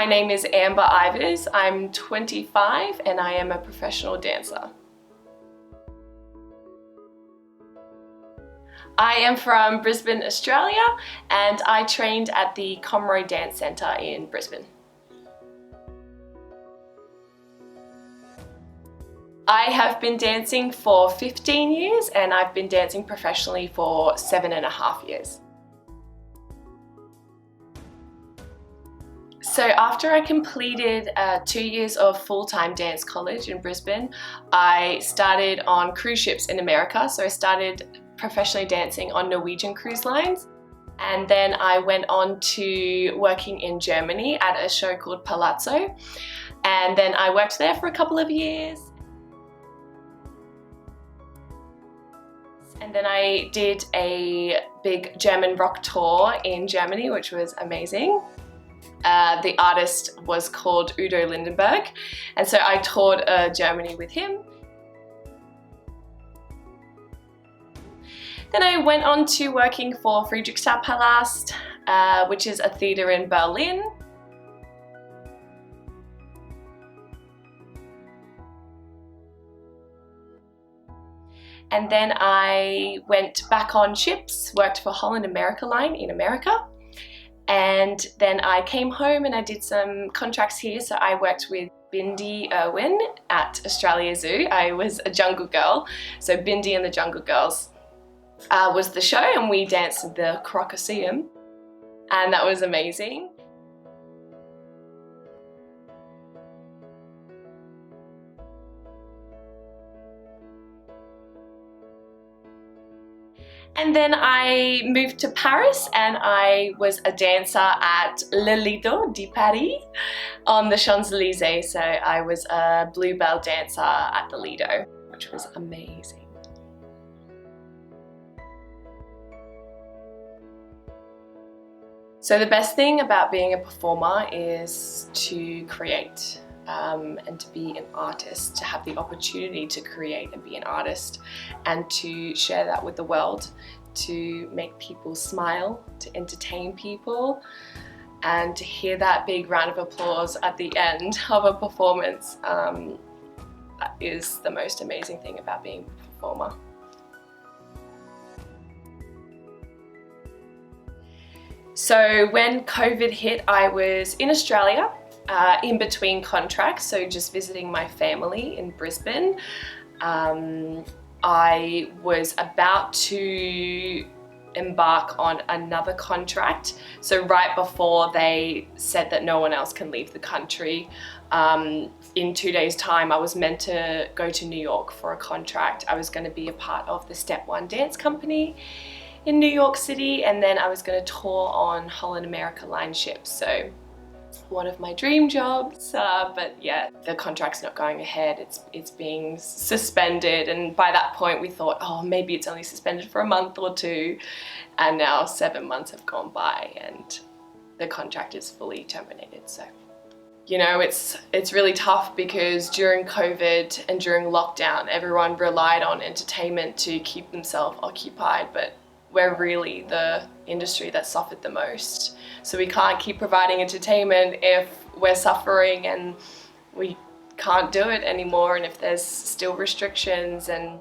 My name is Amber Ivers. I'm 25 and I am a professional dancer. I am from Brisbane, Australia, and I trained at the Comroe Dance Centre in Brisbane. I have been dancing for 15 years and I've been dancing professionally for 7.5 years. So after I completed 2 years of full-time dance college in Brisbane, I started on cruise ships in America. So I started professionally dancing on Norwegian cruise lines. And then I went on to working in Germany at a show called Palazzo. And then I worked there for a couple of years. And then I did a big German rock tour in Germany, which was amazing. The artist was called Udo Lindenberg, and so I toured Germany with him. Then I went on to working for Friedrichstadtpalast, which is a theatre in Berlin. And then I went back on ships, worked for Holland America Line in America. And then I came home and I did some contracts here. So I worked with Bindi Irwin at Australia Zoo. I was a jungle girl. So Bindi and the Jungle Girls was the show, and we danced at the Crocosseum. And that was amazing. And then I moved to Paris and I was a dancer at Le Lido di Paris on the Champs-Élysées. So I was a bluebell dancer at the Lido, which was amazing. So the best thing about being a performer is to create. And to be an artist, to have the opportunity to create and be an artist and to share that with the world, to make people smile, to entertain people, and to hear that big round of applause at the end of a performance that is the most amazing thing about being a performer. So when COVID hit, I was in Australia in between contracts, so just visiting my family in Brisbane. I was about to embark on another contract, so right before they said that no one else can leave the country, in 2 days' time I was meant to go to New York for a contract. I was going to be a part of the Step One dance company in New York City, and then I was going to tour on Holland America Line ships. So one of my dream jobs, but yeah, the contract's not going ahead. It's being suspended, and by that point we thought, oh, maybe it's only suspended for a month or two, and now 7 months have gone by and the contract is fully terminated. So, you know, it's really tough because during COVID and during lockdown, everyone relied on entertainment to keep themselves occupied, but we're really the industry that suffered the most. So we can't keep providing entertainment if we're suffering and we can't do it anymore, and if there's still restrictions. And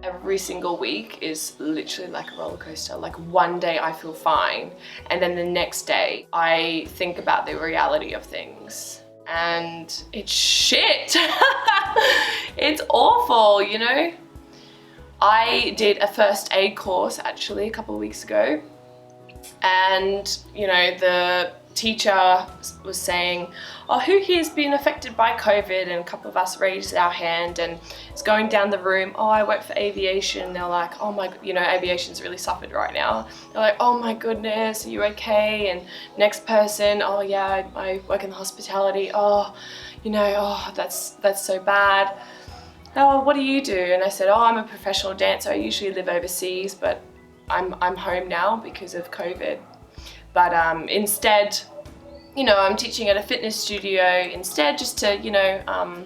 every single week is literally like a roller coaster. Like one day I feel fine, and then the next day I think about the reality of things and it's shit. It's awful, you know. I did a first aid course actually a couple of weeks ago, and you know, the teacher was saying, oh, who here's been affected by COVID? And a couple of us raised our hand, and it's going down the room, oh, I work for aviation. They're like, oh my, you know, aviation's really suffered right now. They're like, oh my goodness, are you okay? And next person, oh yeah, I work in the hospitality. Oh, you know, oh, that's so bad. Oh, what do you do? And I said, oh, I'm a professional dancer. I usually live overseas, but I'm home now because of COVID. But instead, you know, I'm teaching at a fitness studio instead, just to, you know,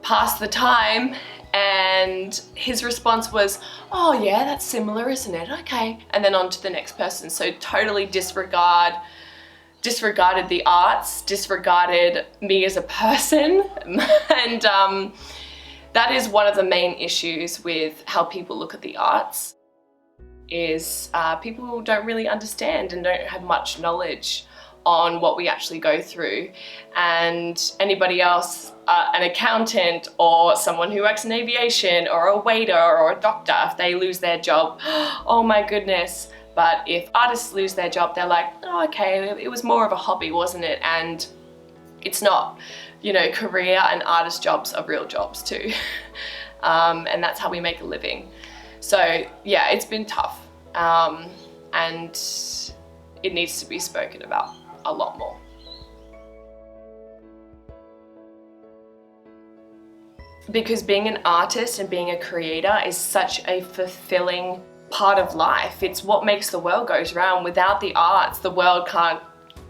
pass the time. And his response was, oh yeah, that's similar, isn't it? Okay. And then on to the next person. So totally disregarded the arts, disregarded me as a person. And that is one of the main issues with how people look at the arts, is people don't really understand and don't have much knowledge on what we actually go through. And anybody else, an accountant or someone who works in aviation or a waiter or a doctor, if they lose their job, oh my goodness. But if artists lose their job, they're like, oh, okay, it was more of a hobby, wasn't it? And it's not. You know, career and artist jobs are real jobs too. And that's how we make a living. So yeah, it's been tough. And it needs to be spoken about a lot more. Because being an artist and being a creator is such a fulfilling part of life. It's what makes the world goes round. Without the arts, the world can't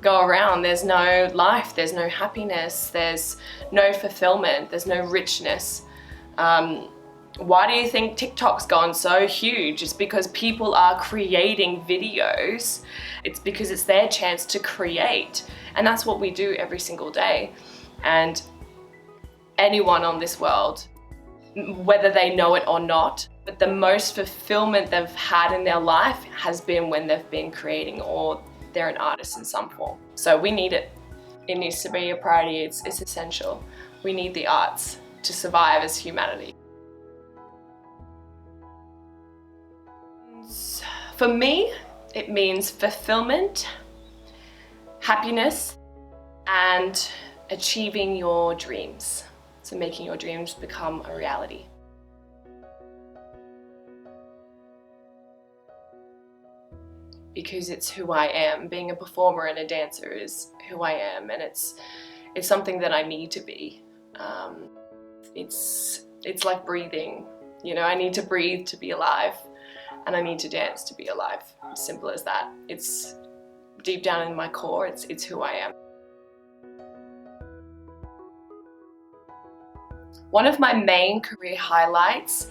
go around. There's no life, there's no happiness, there's no fulfillment, there's no richness. Why do you think TikTok's gone so huge? It's because people are creating videos. It's because it's their chance to create. And that's what we do every single day. And anyone on this world, whether they know it or not, but the most fulfillment they've had in their life has been when they've been creating, or they're an artist in some form. So we need it. It needs to be a priority. It's essential. We need the arts to survive as humanity. For me, it means fulfillment, happiness, and achieving your dreams. So making your dreams become a reality. Because it's who I am. Being a performer and a dancer is who I am, and it's something that I need to be. It's like breathing. You know, I need to breathe to be alive, and I need to dance to be alive. Simple as that. It's deep down in my core. It's who I am. One of my main career highlights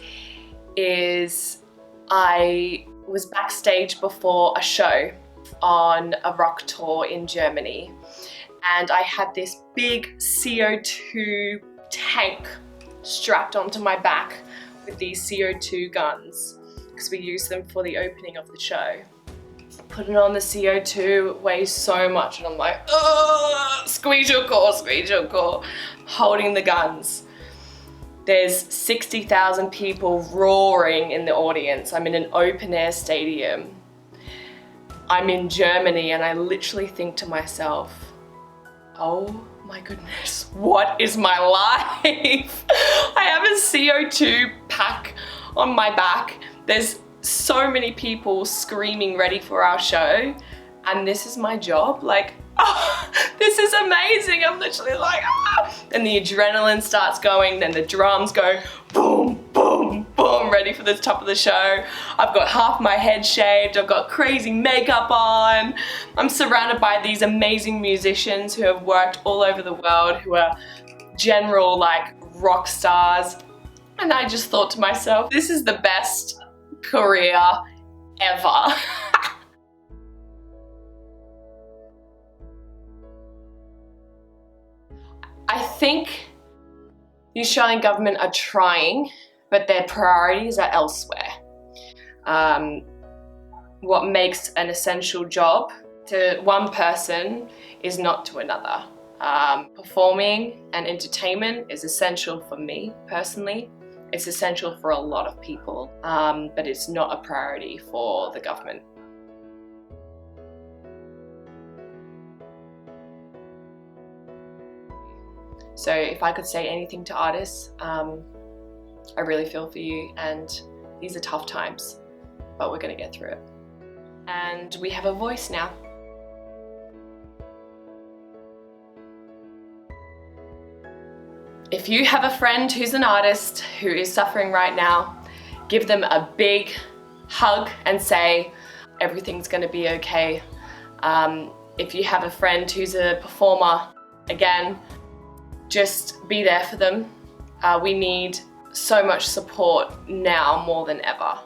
is I was backstage before a show on a rock tour in Germany, and I had this big CO2 tank strapped onto my back with these CO2 guns, because we used them for the opening of the show. Putting on the CO2 weighs so much, and I'm like, oh, squeeze your core, holding the guns. There's 60,000 people roaring in the audience. I'm in an open air stadium. I'm in Germany, and I literally think to myself, oh my goodness, what is my life? I have a CO2 pack on my back. There's so many people screaming ready for our show, and this is my job. Like, oh, this is amazing. I'm literally like, ah! And the adrenaline starts going, then the drums go boom, boom, boom, ready for the top of the show. I've got half my head shaved, I've got crazy makeup on. I'm surrounded by these amazing musicians who have worked all over the world, who are general like rock stars. And I just thought to myself, this is the best career ever. I think the Australian government are trying, but their priorities are elsewhere. What makes an essential job to one person is not to another. Performing and entertainment is essential for me personally. It's essential for a lot of people, but it's not a priority for the government. So if I could say anything to artists, I really feel for you, and these are tough times, but we're gonna get through it. And we have a voice now. If you have a friend who's an artist who is suffering right now, give them a big hug and say, everything's gonna be okay. If you have a friend who's a performer, again, just be there for them. We need so much support now more than ever.